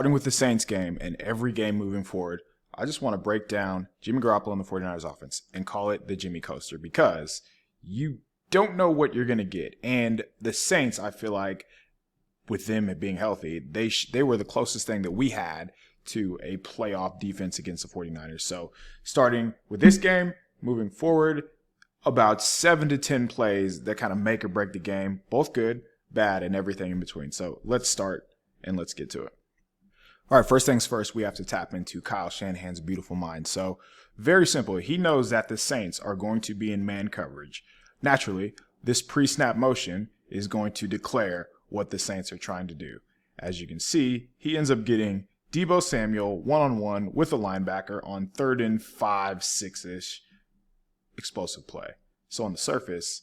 Starting with the Saints game and every game moving forward, I just want to break down Jimmy Garoppolo and the 49ers offense and call it the Jimmy Coaster because you don't know what you're going to get. And the Saints, I feel like, with them being healthy, they were the closest thing that we had to a playoff defense against the 49ers. So starting with this game, moving forward, about 7 to 10 plays that kind of make or break the game, both good, bad, and everything in between. So let's start and let's get to it. All right, first things first, we have to tap into Kyle Shanahan's beautiful mind. So very simple. He knows that the Saints are going to be in man coverage. Naturally, this pre-snap motion is going to declare what the Saints are trying to do. As you can see, he ends up getting Deebo Samuel one-on-one with a linebacker on 3rd and 5, 6-ish explosive play. So on the surface,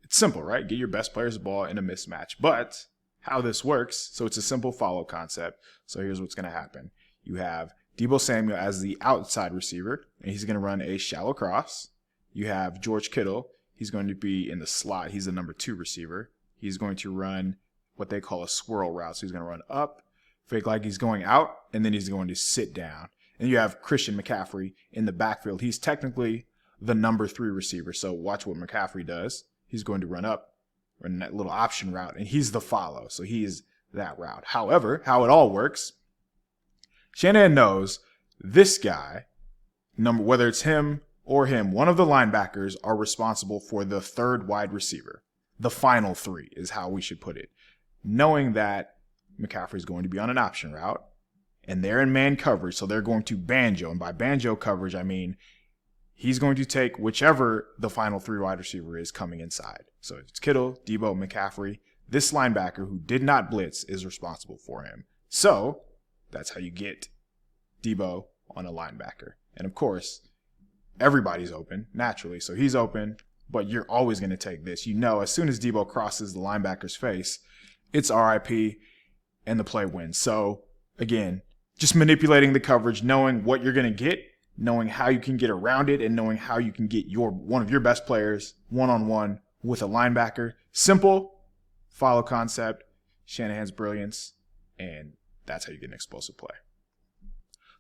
it's simple, right? Get your best player's ball in a mismatch. But how this works, so it's a simple follow concept. So here's what's going to happen. You have Deebo Samuel as the outside receiver, and he's going to run a shallow cross. You have George Kittle. He's going to be in the slot. He's the number 2 receiver. He's going to run what they call a swirl route. So he's going to run up, fake like he's going out, and then he's going to sit down. And you have Christian McCaffrey in the backfield. He's technically the number 3 receiver. So watch what McCaffrey does. He's going to run up, run that little option route, and he's the follow. So he's that route. However, how it all works, Shanahan knows this guy, whether it's him or him, one of the linebackers are responsible for the 3rd wide receiver. The final 3 is how we should put it. Knowing that McCaffrey is going to be on an option route, and they're in man coverage, so they're going to banjo. And by banjo coverage, I mean he's going to take whichever the final 3 wide receiver is coming inside. So it's Kittle, Deebo, McCaffrey. This linebacker who did not blitz is responsible for him. So that's how you get Deebo on a linebacker. And of course, everybody's open, naturally. So he's open, but you're always going to take this. You know, as soon as Deebo crosses the linebacker's face, it's RIP and the play wins. So again, just manipulating the coverage, knowing what you're going to get, knowing how you can get around it, and knowing how you can get one of your best players one-on-one with a linebacker. Simple, follow concept, Shanahan's brilliance, and that's how you get an explosive play.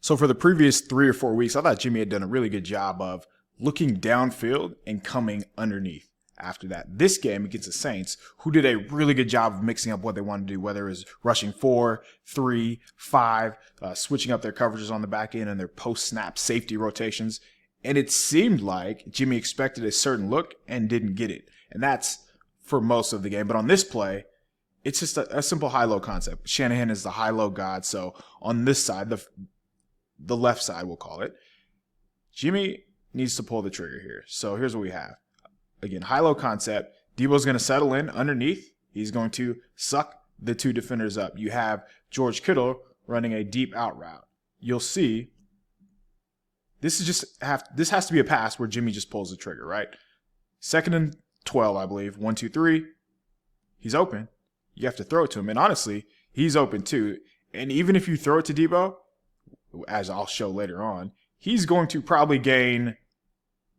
So for the previous 3 or 4 weeks, I thought Jimmy had done a really good job of looking downfield and coming underneath. After that, this game against the Saints, who did a really good job of mixing up what they wanted to do, whether it was rushing 4, 3, 5, switching up their coverages on the back end and their post-snap safety rotations. And it seemed like Jimmy expected a certain look and didn't get it. And that's for most of the game. But on this play, it's just a simple high-low concept. Shanahan is the high-low god. So on this side, the left side, we'll call it, Jimmy needs to pull the trigger here. So here's what we have. Again, high-low concept. Deebo's going to settle in underneath. He's going to suck the 2 defenders up. You have George Kittle running a deep out route. You'll see this has to be a pass where Jimmy just pulls the trigger, right? 2nd and 12, I believe. 1, 2, 3. He's open. You have to throw it to him. And honestly, he's open too. And even if you throw it to Deebo, as I'll show later on, he's going to probably gain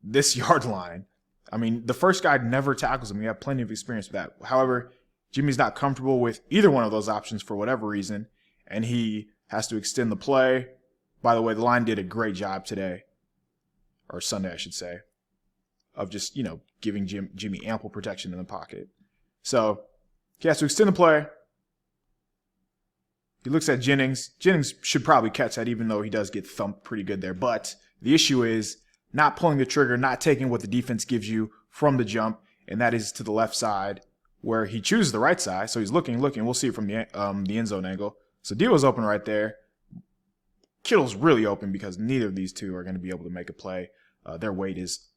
this yard line. I mean, the first guy never tackles him. We have plenty of experience with that. However, Jimmy's not comfortable with either one of those options for whatever reason, and he has to extend the play. By the way, the line did a great job today, or Sunday, I should say, of just, giving Jimmy ample protection in the pocket. So he has to extend the play. He looks at Jennings. Jennings should probably catch that, even though he does get thumped pretty good there. But the issue is not pulling the trigger, not taking what the defense gives you from the jump, and that is to the left side where he chooses the right side. So he's looking. We'll see it from the end zone angle. So Deebo's open right there. Kittle's really open because neither of these two are going to be able to make a play. Their weight is,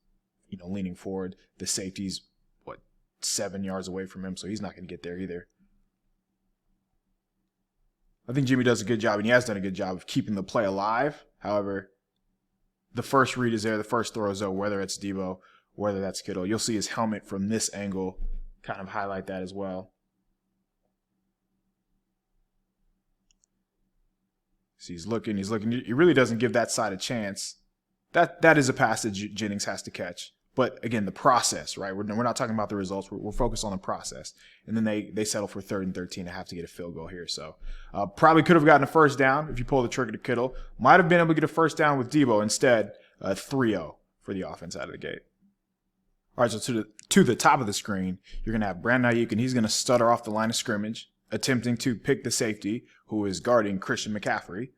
leaning forward. The safety's, 7 yards away from him, so he's not going to get there either. I think Jimmy does a good job, and he has done a good job of keeping the play alive. However, the first read is there, the first throw is there, whether it's Deebo, whether that's Kittle. You'll see his helmet from this angle kind of highlight that as well. So he's looking. He really doesn't give that side a chance. That is a pass that Jennings has to catch. But again, the process, right? We're not talking about the results. We're focused on the process. And then they settle for 3rd and 13 and have to get a field goal here. So probably could have gotten a first down if you pull the trigger to Kittle. Might have been able to get a first down with Debo. Instead, 3-0 for the offense out of the gate. All right, so to the top of the screen, you're going to have Brandon Ayuk, and he's going to stutter off the line of scrimmage, attempting to pick the safety who is guarding Christian McCaffrey,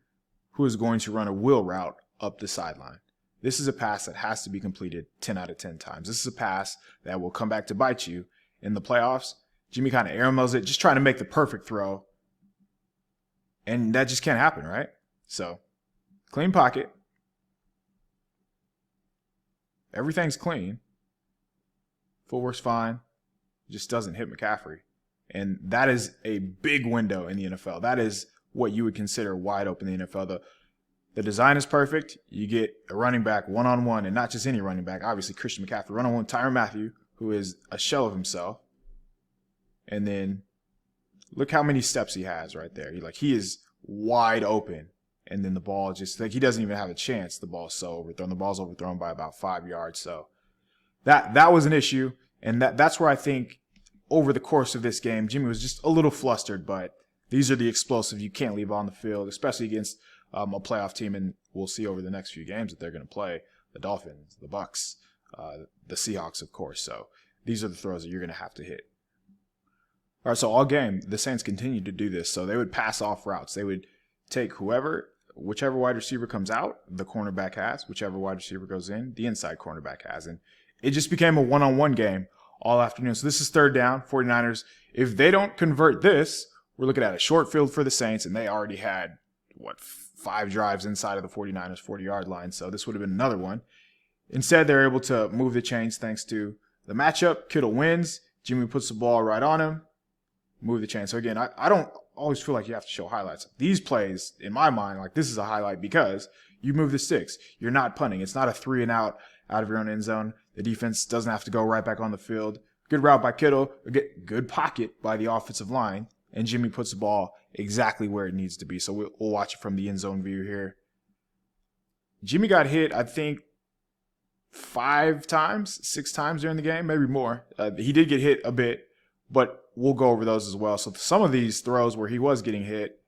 who is going to run a wheel route up the sideline. This is a pass that has to be completed 10 out of 10 times. This is a pass that will come back to bite you in the playoffs. Jimmy kind of airmails it, just trying to make the perfect throw. And that just can't happen, right? So, clean pocket. Everything's clean. Footwork's fine. Just doesn't hit McCaffrey. And that is a big window in the NFL. That is what you would consider wide open in the NFL. The design is perfect. You get a running back one-on-one, and not just any running back. Obviously, Christian McCaffrey, one-on-one Tyrann Mathieu, who is a shell of himself. And then look how many steps he has right there. He is wide open. And then the ball just, he doesn't even have a chance. The ball's so overthrown. The ball's overthrown by about 5 yards. So that was an issue. And that's where I think over the course of this game, Jimmy was just a little flustered. But these are the explosives you can't leave on the field, especially against a playoff team, and we'll see over the next few games that they're going to play the Dolphins, the Bucks, the Seahawks, of course. So these are the throws that you're going to have to hit. All right, so all game, the Saints continued to do this. So they would pass off routes. They would take whichever wide receiver comes out, the cornerback has. Whichever wide receiver goes in, the inside cornerback has. And it just became a one-on-one game all afternoon. So this is 3rd down, 49ers. If they don't convert this, we're looking at a short field for the Saints, and they already had, 5 drives inside of the 49ers 40-yard line. So this would have been another one. Instead, they're able to move the chains thanks to the matchup. Kittle wins. Jimmy puts the ball right on him. Move the chain. So again, I don't always feel like you have to show highlights. These plays, in my mind, this is a highlight because you move the sticks. You're not punting. It's not a 3-and-out out of your own end zone. The defense doesn't have to go right back on the field. Good route by Kittle. Good pocket by the offensive line. And Jimmy puts the ball exactly where it needs to be. So we'll watch it from the end zone view here. Jimmy got hit, I think, 6 times during the game, maybe more. He did get hit a bit, but we'll go over those as well. So some of these throws where he was getting hit,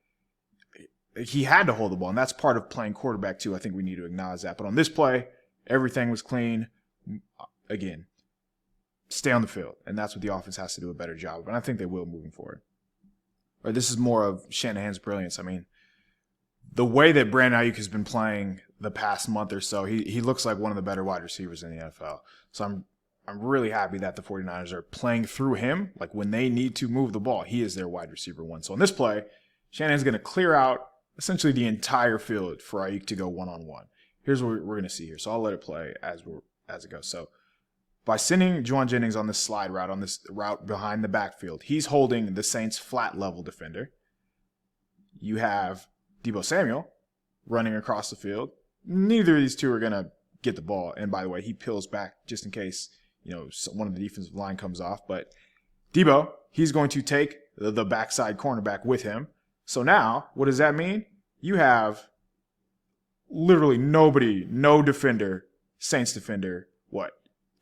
he had to hold the ball, and that's part of playing quarterback too. I think we need to acknowledge that. But on this play, everything was clean. Again, stay on the field, and that's what the offense has to do a better job of, and I think they will moving forward. Or this is more of Shanahan's brilliance. I mean, the way that Brandon Ayuk has been playing the past month or so, he looks like one of the better wide receivers in the NFL. So I'm really happy that the 49ers are playing through him. Like when they need to move the ball, he is their wide receiver 1. So on this play, Shanahan's going to clear out essentially the entire field for Ayuk to go one-on-one. Here's what we're going to see here. So I'll let it play as it goes. So by sending Juwan Jennings on this slide route, on this route behind the backfield, he's holding the Saints' flat level defender. You have Deebo Samuel running across the field. Neither of these two are going to get the ball. And by the way, he peels back just in case, one of the defensive line comes off. But Deebo, he's going to take the backside cornerback with him. So now, what does that mean? You have literally nobody, no defender, Saints defender,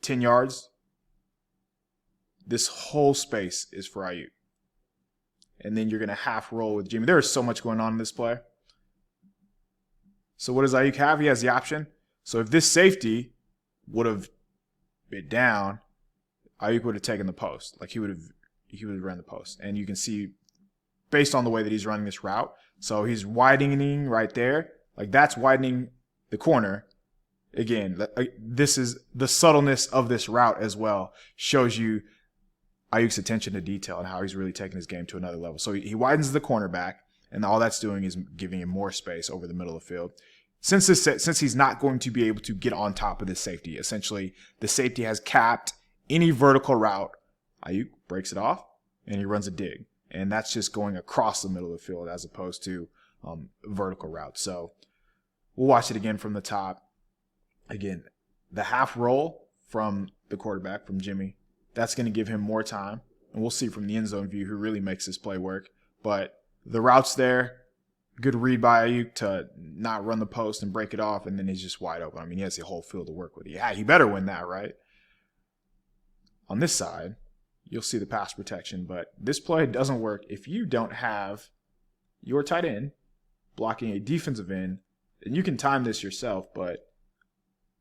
10 yards? This whole space is for Ayuk. And then you're going to half roll with Jimmy. There is so much going on in this play. So what does Ayuk have? He has the option. So if this safety would have bit down, Ayuk would have taken the post. He would have run the post. And you can see, based on the way that he's running this route, so he's widening right there. That's widening the corner. Again, this is the subtleness of this route as well. Shows you Ayuk's attention to detail and how he's really taking his game to another level. So he widens the cornerback, and all that's doing is giving him more space over the middle of the field. Since he's not going to be able to get on top of this safety, essentially the safety has capped any vertical route. Ayuk breaks it off, and he runs a dig. And that's just going across the middle of the field as opposed to vertical routes. So we'll watch it again from the top. Again, the half roll from the quarterback, from Jimmy, that's going to give him more time. And we'll see from the end zone view who really makes this play work. But the route's there. Good read by Ayuk to not run the post and break it off, and then he's just wide open. I mean, he has the whole field to work with. Yeah, he better win that, right? on this side, you'll see the pass protection, but this play doesn't work if you don't have your tight end blocking a defensive end. And you can time this yourself, but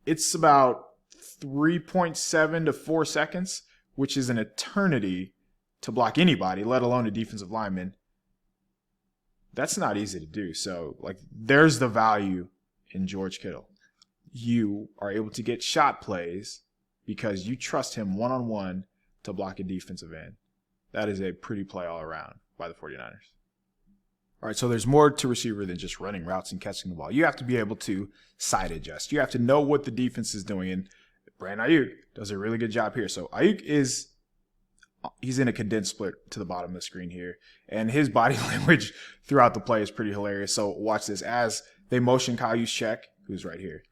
it's about 3.7 to 4 seconds, which is an eternity to block anybody, let alone a defensive lineman. That's not easy to do. So, like, there's the value in George Kittle. You are able to get shot plays because you trust him one-on-one to block a defensive end. That is a pretty play all around by the 49ers. All right, so there's more to receiver than just running routes and catching the ball. You have to be able to side adjust. You have to know what the defense is doing, and Brandon Ayuk does a really good job here. So Ayuk he's in a condensed split to the bottom of the screen here, and his body language throughout the play is pretty hilarious. So watch this. As they motion Kyle Juszczyk, who's right here,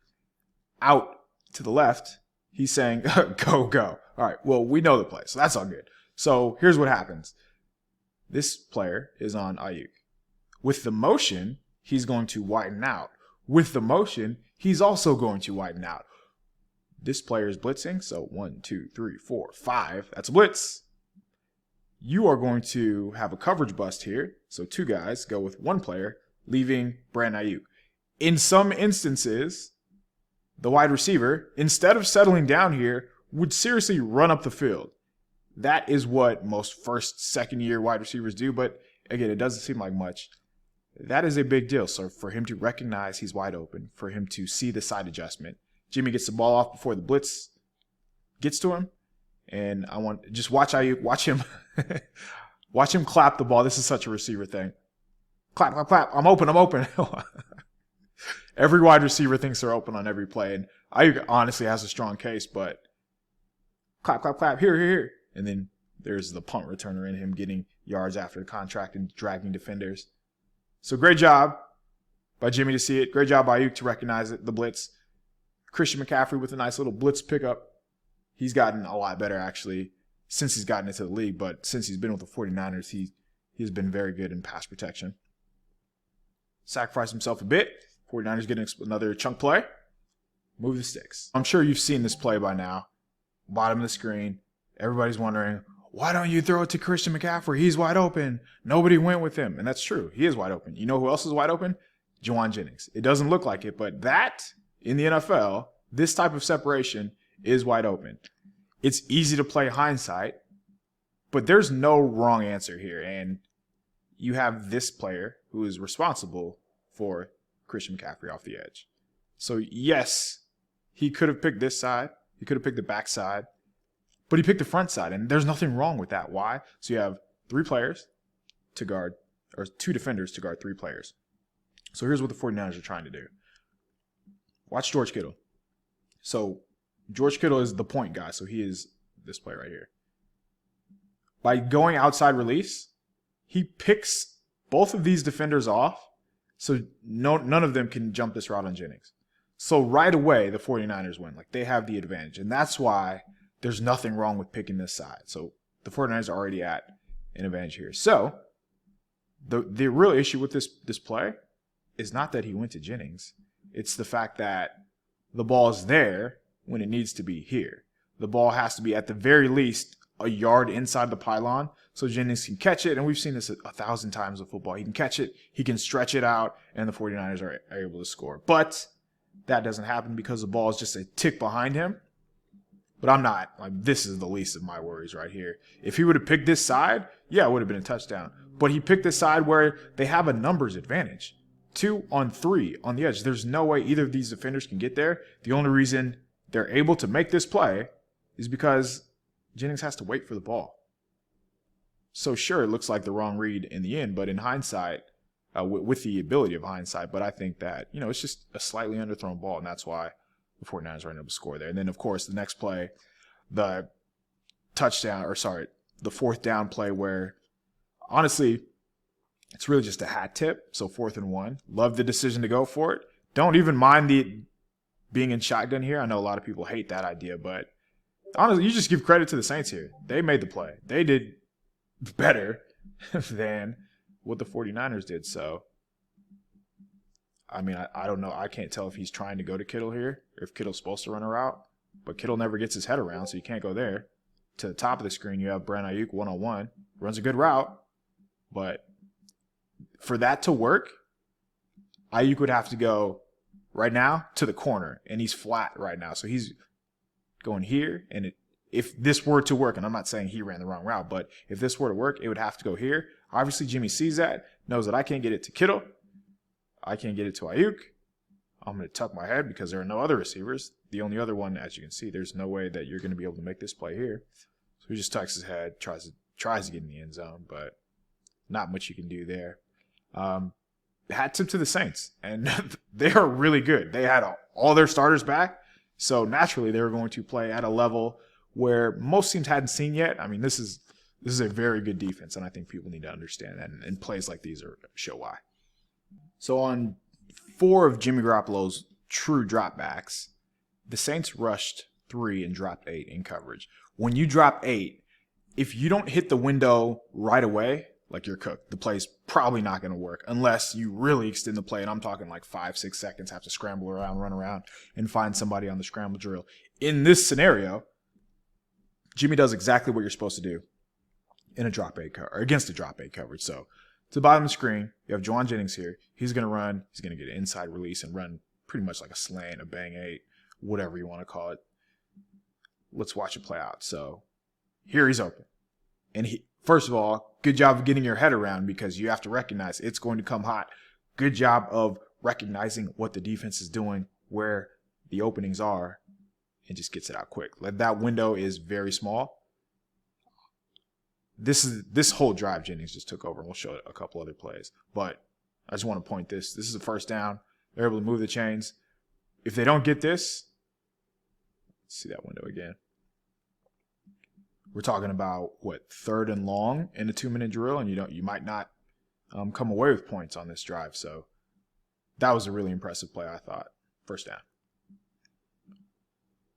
out to the left, he's saying, go, go. All right, well, we know the play, so that's all good. So here's what happens. This player is on Ayuk. With the motion, he's going to widen out. With the motion, he's also going to widen out. This player is blitzing, so 1, 2, 3, 4, 5. That's a blitz. You are going to have a coverage bust here. So 2 guys go with 1 player, leaving Brandon Ayuk. In some instances, the wide receiver, instead of settling down here, would seriously run up the field. That is what most first, second-year wide receivers do, but again, it doesn't seem like much. That is a big deal. So for him to recognize he's wide open, for him to see the side adjustment, Jimmy gets the ball off before the blitz gets to him. And I want just watch Ayuk, watch him clap the ball. This is such a receiver thing. Clap, clap, clap. I'm open. Every wide receiver thinks they're open on every play. And Ayuk honestly has a strong case, but clap, clap, clap. Here. And then there's the punt returner in him getting yards after the contract and dragging defenders. So great job by Jimmy to see it. Great job by Ayuk to recognize it, the blitz. Christian McCaffrey with a nice little blitz pickup. He's gotten a lot better, actually, since he's gotten into the league. But since he's been with the 49ers, he's been very good in pass protection. Sacrificed himself a bit. 49ers getting another chunk play. Move the sticks. I'm sure you've seen this play by now. Bottom of the screen. Everybody's wondering, why don't you throw it to Christian McCaffrey? He's wide open. Nobody went with him. And that's true. He is wide open. You know who else is wide open? Juwan Jennings. It doesn't look like it, but that, in the NFL, this type of separation is wide open. It's easy to play hindsight, but there's no wrong answer here. And you have this player who is responsible for Christian McCaffrey off the edge. So, yes, he could have picked this side. He could have picked the back side. But he picked the front side, and there's nothing wrong with that. Why? So you have 3 players to guard, or 2 defenders to guard 3 players. So here's what the 49ers are trying to do. Watch George Kittle. So George Kittle is the point guy, so he is this play right here. By going outside release, he picks both of these defenders off, so none of them can jump this route on Jennings. So right away, the 49ers win. Like, they have the advantage, and that's why there's nothing wrong with picking this side. So the 49ers are already at an advantage here. So the real issue with this play is not that he went to Jennings. It's the fact that the ball is there when it needs to be here. The ball has to be at the very least a yard inside the pylon so Jennings can catch it. And we've seen this 1,000 times with football. He can catch it, he can stretch it out, and the 49ers are able to score. But that doesn't happen because the ball is just a tick behind him. But I'm not. Like, this is the least of my worries right here. If he would have picked this side, yeah, it would have been a touchdown. But he picked this side where they have a numbers advantage. 2 on 3 on the edge. There's no way either of these defenders can get there. The only reason they're able to make this play is because Jennings has to wait for the ball. So sure, it looks like the wrong read in the end, but in hindsight, with the ability of hindsight, but I think that, it's just a slightly underthrown ball, and that's why the 49ers are able to score there. And then, of course, the next play, the 4th down play where, honestly, it's really just a hat tip. So 4th and 1. Love the decision to go for it. Don't even mind the being in shotgun here. I know a lot of people hate that idea, but honestly, you just give credit to the Saints here. They made the play. They did better than what the 49ers did. So, I mean, I don't know. I can't tell if he's trying to go to Kittle here, or if Kittle's supposed to run a route. But Kittle never gets his head around, so you can't go there. to the top of the screen, you have Brandon Ayuk one-on-one. Runs a good route, but for that to work, Ayuk would have to go right now to the corner, and he's flat right now. So he's going here, and if this were to work, and I'm not saying he ran the wrong route, but if this were to work, it would have to go here. Obviously, Jimmy sees that, knows that I can't get it to Kittle. I can't get it to Ayuk. I'm going to tuck my head because there are no other receivers. The only other one, as you can see, there's no way that you're going to be able to make this play here. So he just tucks his head, tries to get in the end zone, but not much you can do there. Hat tip to the Saints, and they are really good. They had all their starters back, so naturally they were going to play at a level where most teams hadn't seen yet. I mean, this is a very good defense, and I think people need to understand that, and plays like these show why. So on 4 of Jimmy Garoppolo's true dropbacks, the Saints rushed 3 and dropped 8 in coverage. When you drop 8, if you don't hit the window right away, like you're cooked. The play's probably not going to work unless you really extend the play. And I'm talking like 5-6 seconds, have to scramble around, run around, and find somebody on the scramble drill. In this scenario, Jimmy does exactly what you're supposed to do in a drop 8 or against a drop 8 coverage. So to the bottom of the screen, you have Juwan Jennings here. He's going to run. He's going to get an inside release and run pretty much like a slant, a bang 8, whatever you want to call it. Let's watch it play out. So here he's open. And first of all, good job of getting your head around because you have to recognize it's going to come hot. Good job of recognizing what the defense is doing, where the openings are, and just gets it out quick. That window is very small. This whole drive Jennings just took over, and we'll show a couple other plays. But I just want to point this. This is a first down. They're able to move the chains. If they don't get this, let's see that window again. We're talking about, 3rd and long in a 2-minute drill, and you might not come away with points on this drive. So that was a really impressive play, I thought. First down.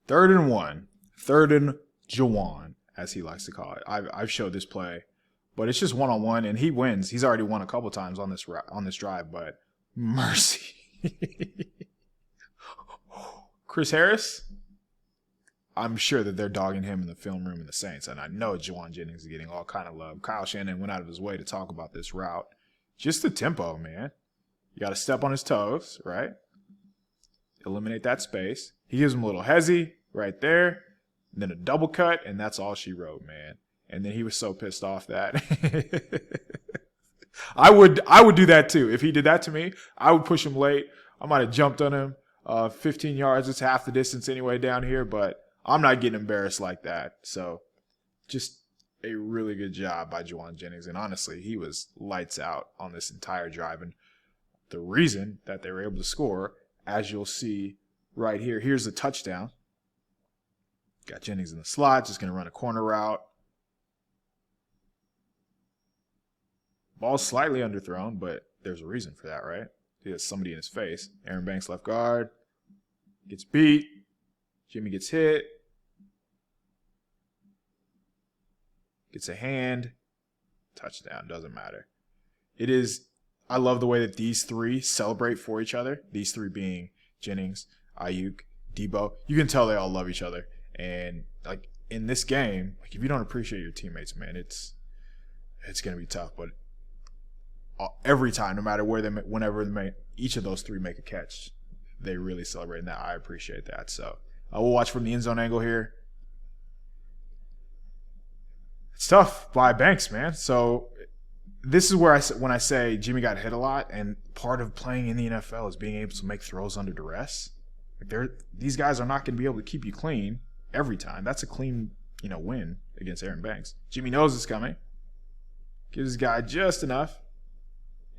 3rd and 1. 3rd and Juwan, as he likes to call it. I've showed this play, but it's just one-on-one, and he wins. He's already won a couple times on this drive, but mercy. Chris Harris, I'm sure that they're dogging him in the film room in the Saints, and I know Juwan Jennings is getting all kind of love. Kyle Shanahan went out of his way to talk about this route. Just the tempo, man. You got to step on his toes, right? Eliminate that space. He gives him a little hezzy right there, and then a double cut, and that's all she wrote, man. And then he was so pissed off that I would do that too. If he did that to me, I would push him late. I might have jumped on him 15 yards. It's half the distance anyway down here, but I'm not getting embarrassed like that. So just a really good job by Juwan Jennings. And honestly, he was lights out on this entire drive. And the reason that they were able to score, as you'll see right here, here's the touchdown. Got Jennings in the slot, just going to run a corner route. Ball's slightly underthrown, but there's a reason for that, right? He has somebody in his face. Aaron Banks, left guard, gets beat. Jimmy gets hit. Gets a hand. Touchdown. Doesn't matter. I love the way that these 3 celebrate for each other. These 3 being Jennings, Ayuk, Debo. You can tell they all love each other. And like in this game, like if you don't appreciate your teammates, man, it's going to be tough. But every time, no matter whenever each of those 3 make a catch, they really celebrate, and that I appreciate that. So we'll watch from the end zone angle here. It's tough by Banks, man. So this is where when I say Jimmy got hit a lot, and part of playing in the NFL is being able to make throws under duress. Like these guys are not going to be able to keep you clean every time. That's a clean, win against Aaron Banks. Jimmy knows it's coming. Gives his guy just enough,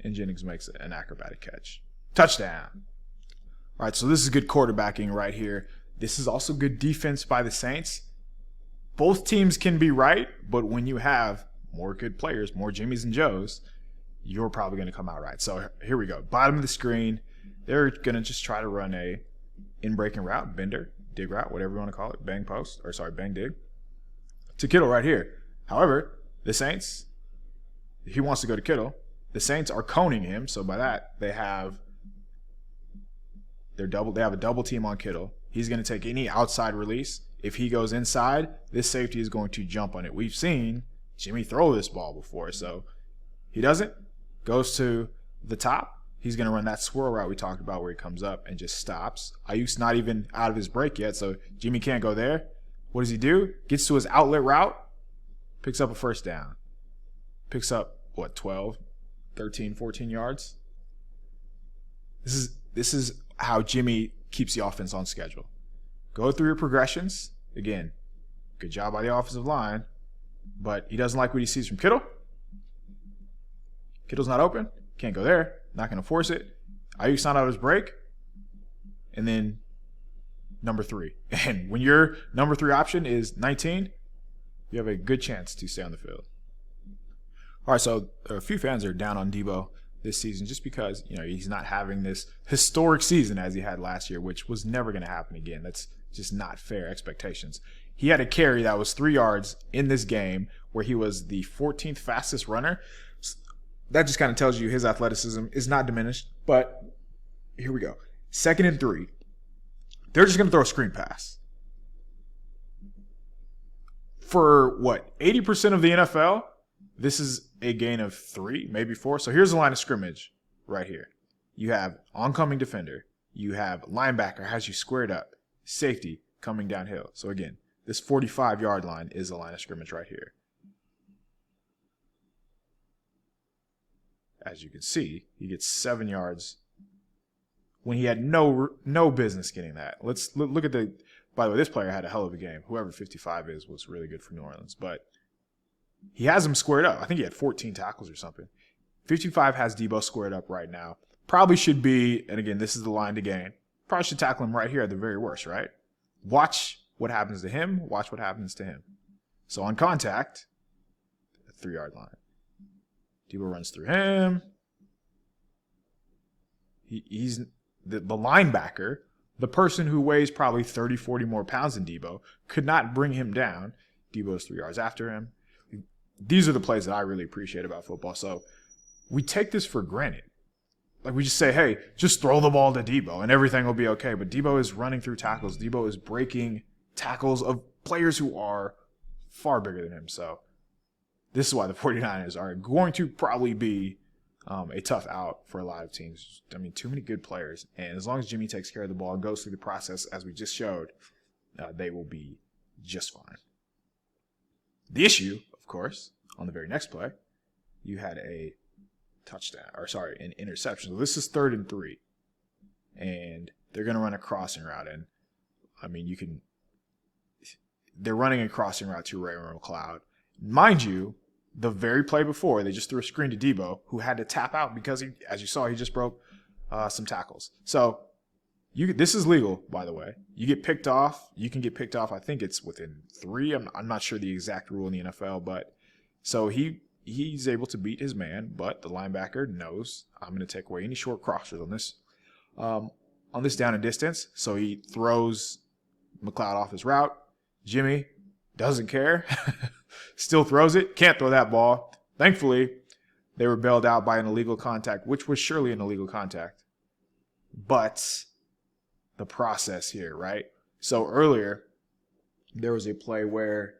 and Jennings makes an acrobatic catch. Touchdown. All right, so this is good quarterbacking right here. This is also good defense by the Saints. Both teams can be right, but when you have more good players, more Jimmys and Joes, you're probably going to come out right. So here we go. Bottom of the screen, they're going to just try to run a in-breaking route, bender, dig route, whatever you want to call it, bang dig, to Kittle right here. However, the Saints, he wants to go to Kittle. The Saints are coning him, so by that, they have They have a double team on Kittle. He's going to take any outside release. If he goes inside, this safety is going to jump on it. We've seen Jimmy throw this ball before, so he doesn't. Goes to the top. He's going to run that swirl route we talked about where he comes up and just stops. Ayuk's not even out of his break yet, so Jimmy can't go there. What does he do? Gets to his outlet route, picks up a first down. Picks up, 12, 13, 14 yards? This is how Jimmy keeps the offense on schedule. Go through your progressions. Again, good job by the offensive line, but he doesn't like what he sees from Kittle. Kittle's not open. Can't go there. Not going to force it. Ayuk's not out of his break. And then number 3. And when your number 3 option is 19, you have a good chance to stay on the field. All right, so a few fans are down on Debo this season just because, he's not having this historic season as he had last year, which was never going to happen again. That's just not fair expectations. He had a carry that was 3 yards in this game where he was the 14th fastest runner. That just kind of tells you his athleticism is not diminished. But here we go. 2nd and 3. They're just going to throw a screen pass. For 80% of the NFL, this is a gain of 3, maybe 4. So here's the line of scrimmage right here. You have oncoming defender. You have linebacker has you squared up. Safety coming downhill. So again, this 45-yard line is the line of scrimmage right here. As you can see, he gets 7 yards when he had no business getting that. Let's look at the. By the way, this player had a hell of a game. Whoever 55 is was really good for New Orleans, but he has him squared up. I think he had 14 tackles or something. 55 has Debo squared up right now. Probably should be, and again, this is the line to gain. Probably should tackle him right here at the very worst, right? Watch what happens to him. Watch what happens to him. So on contact, 3-yard line. Debo runs through him. He's the linebacker, the person who weighs probably 30, 40 more pounds than Debo, could not bring him down. Debo's 3 yards after him. These are the plays that I really appreciate about football. So we take this for granted. Like we just say, hey, just throw the ball to Debo and everything will be okay. But Debo is running through tackles. Debo is breaking tackles of players who are far bigger than him. So this is why the 49ers are going to probably be a tough out for a lot of teams. I mean, too many good players. And as long as Jimmy takes care of the ball and goes through the process, as we just showed, they will be just fine. The issue, of course, on the very next play, you had an interception. So this is 3rd and 3. And they're going to run a crossing route. And, I mean, they're running a crossing route to Ray McLeod. Mind you, the very play before, they just threw a screen to Debo, who had to tap out because, as you saw, he just broke some tackles. So this is legal, by the way. You get picked off. You can get picked off. I think it's within 3. I'm not sure the exact rule in the NFL, but so he's able to beat his man, but the linebacker knows I'm going to take away any short crossers on this down and distance. So he throws McLeod off his route. Jimmy doesn't care. Still throws it. Can't throw that ball. Thankfully, they were bailed out by an illegal contact, which was surely an illegal contact. But the process here, right? So earlier, there was a play where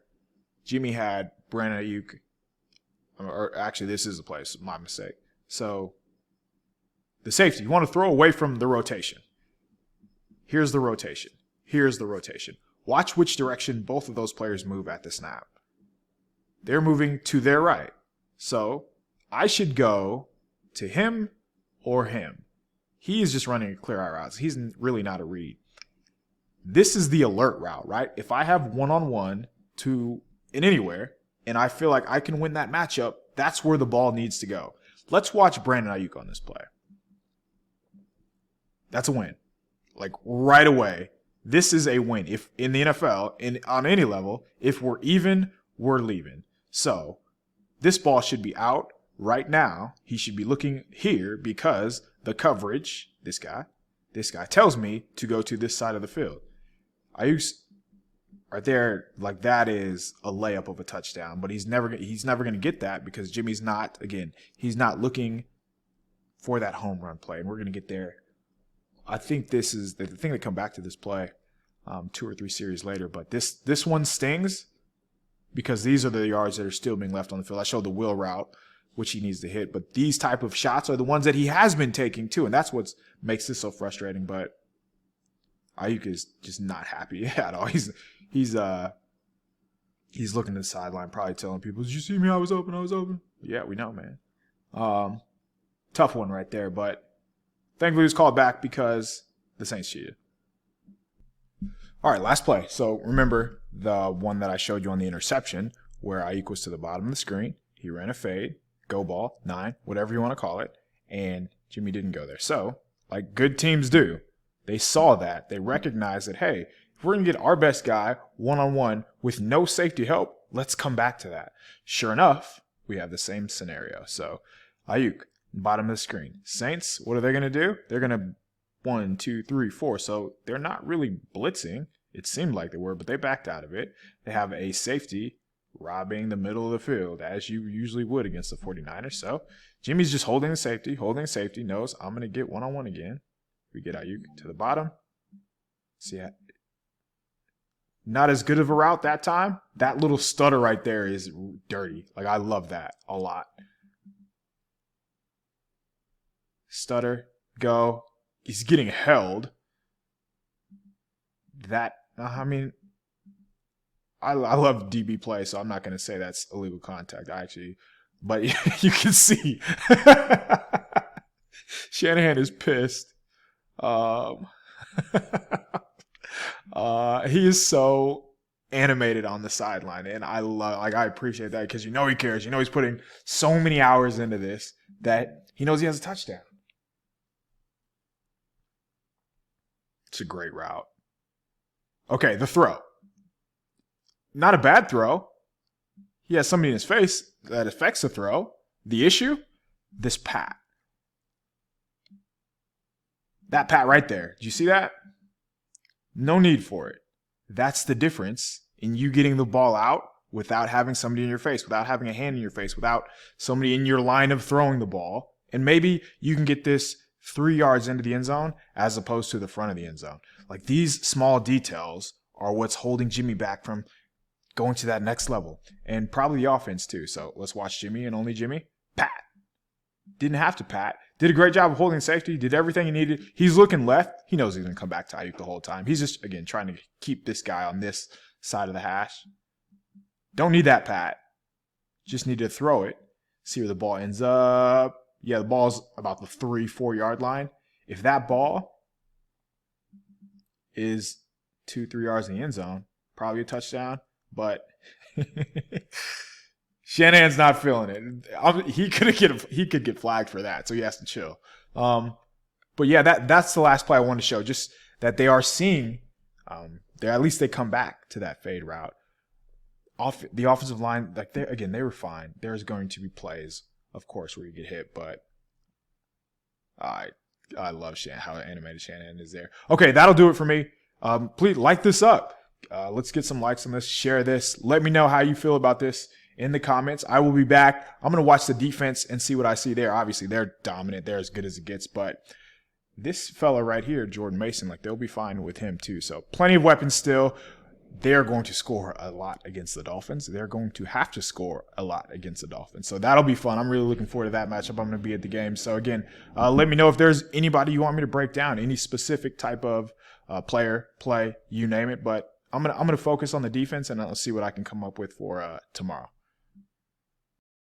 Jimmy had Brandon Ayuk. Or actually, this is the play. So my mistake. So the safety, you want to throw away from the rotation. Here's the rotation. Here's the rotation. Watch which direction both of those players move at the snap. They're moving to their right. So I should go to him or him. He is just running a clear eye route. So he's really not a read. This is the alert route, right? If I have one-on-one in anywhere and I feel like I can win that matchup, that's where the ball needs to go. Let's watch Brandon Ayuk on this play. That's a win. Like right away. This is a win. If in the NFL, on any level, if we're even, we're leaving. So this ball should be out right now. He should be looking here because the coverage, this guy tells me to go to this side of the field. Ayuk's right there, like that is a layup of a touchdown, but he's never going to get that because Jimmy's not, again, he's not looking for that home run play, and we're going to get there I think this is the thing that come back to this play 2 or 3 series later. But this one stings because these are the yards that are still being left on the field. I showed the wheel route, which he needs to hit. But these type of shots are the ones that he has been taking too. And that's what makes this so frustrating. But Ayuk is just not happy at all. He's looking to the sideline, probably telling people, "Did you see me? I was open. I was open." Yeah, we know, man. Tough one right there. But thankfully, he was called back because the Saints cheated. All right, last play. So remember the one that I showed you on the interception where Ayuk was to the bottom of the screen. He ran a fade, go ball, 9, whatever you want to call it, and Jimmy didn't go there. So, like good teams do, they saw that. They recognized that, hey, if we're going to get our best guy one-on-one with no safety help, let's come back to that. Sure enough, we have the same scenario. So Ayuk, bottom of the screen. Saints, what are they going to do? They're going to 1, 2, 3, 4. So they're not really blitzing. It seemed like they were, but they backed out of it. They have a safety robbing the middle of the field, as you usually would against the 49ers. So Jimmy's just holding the safety, knows I'm going to get one-on-one again. We get Ayuk to the bottom. See, not as good of a route that time. That little stutter right there is dirty. Like, I love that a lot. Stutter, go. He's getting held. That, I mean, I love DB play, so I'm not going to say that's illegal contact, but you can see Shanahan is pissed. He is so animated on the sideline, and I appreciate that because he cares. He's putting so many hours into this that he knows he has a touchdown. It's a great route. Okay, the throw. Not a bad throw. He has somebody in his face that affects the throw. The issue? This pat. That pat right there. Did you see that? No need for it. That's the difference in you getting the ball out without having somebody in your face, without having a hand in your face, without somebody in your line of throwing the ball. And maybe you can get this 3 yards into the end zone as opposed to the front of the end zone. Like, these small details are what's holding Jimmy back from going to that next level. And probably the offense too. So let's watch Jimmy and only Jimmy. Pat. Didn't have to pat. Did a great job of holding safety. Did everything he needed. He's looking left. He knows he's going to come back to Ayuk the whole time. He's just, again, trying to keep this guy on this side of the hash. Don't need that pat. Just need to throw it. See where the ball ends up. Yeah, the ball's about the 3-4 yard line. If that ball is 2-3 yards in the end zone, probably a touchdown. But Shanahan's not feeling it. He could get flagged for that, so he has to chill. But yeah, that's the last play I wanted to show. Just that they are seeing, at least they come back to that fade route. The offensive line, they were fine. There's going to be plays, of course, where you get hit, but I love how animated Shanahan is there. Okay, that'll do it for me. Please like this up. Let's get some likes on this. Share this. Let me know how you feel about this in the comments. I will be back. I'm going to watch the defense and see what I see there. Obviously, they're dominant. They're as good as it gets. But this fella right here, Jordan Mason, they'll be fine with him too. So plenty of weapons still. They're going to score a lot against the Dolphins. They're going to have to score a lot against the Dolphins. So that'll be fun. I'm really looking forward to that matchup. I'm going to be at the game. So again, let me know if there's anybody you want me to break down, any specific type of player, play, you name it. But I'm gonna focus on the defense, and I'll see what I can come up with for tomorrow.